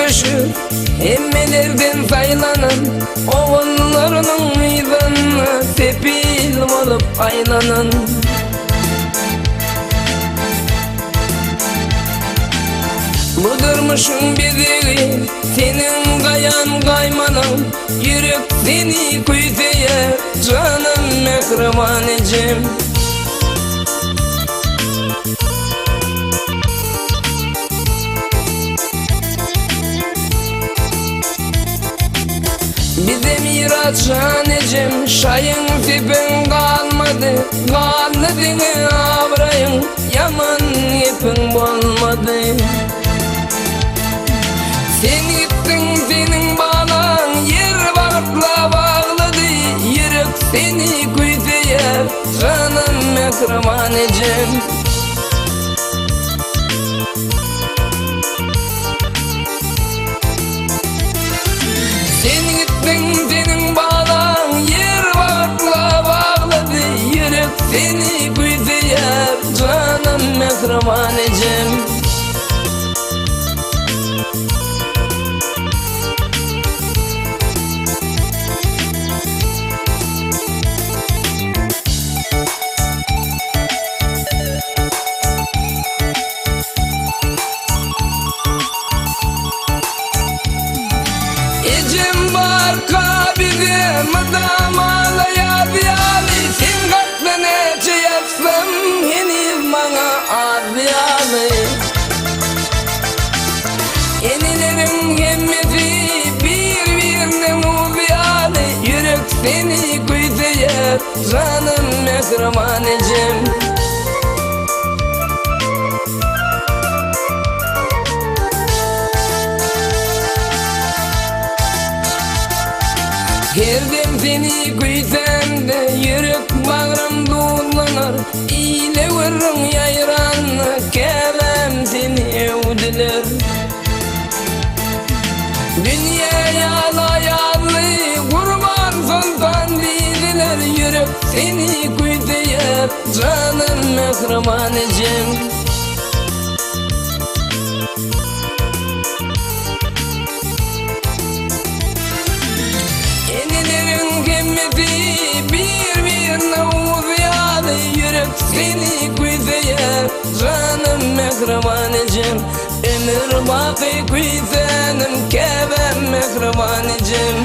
köşü emmelerden saylanan oğullarının meydanına tepil olup aylanan. Budurmuşum bizi senin kayan kaymanan, yürek seni kuyteye canım mehribanecim. Bize miras şanecim, şayın tipin kalmadı, kalmadığını avrayın, yaman ipin olmadı. Sen gittin senin bağlan, yer vakitla bağladı, yürek seni kuytuya canım mehribanecim. Sen gittin senin bağlan, yer vakitla bağladı, yürek seni kuytuya canım mehribanecim. Ecim var kabide madam alaya diyali, sen kalkta nece yapsam henüz bana adiyali. Enilerin hemmeti birbirine muviyali, yürek seni kuytuya canım mehribanecim. Girdim seni kuytemde, yürek bağrım doğulanar, ile vurrum yayranı, kevem seni evdiler. Dünya yala yallı, kurban sultan dediler, yürek seni kuytuya canım mehribanecim. Enilerin kemmeti birbirine uziyadı, yürek seni kuytuya canım mehribanecim. Ömür baki kuysenim kevem mehribanecim.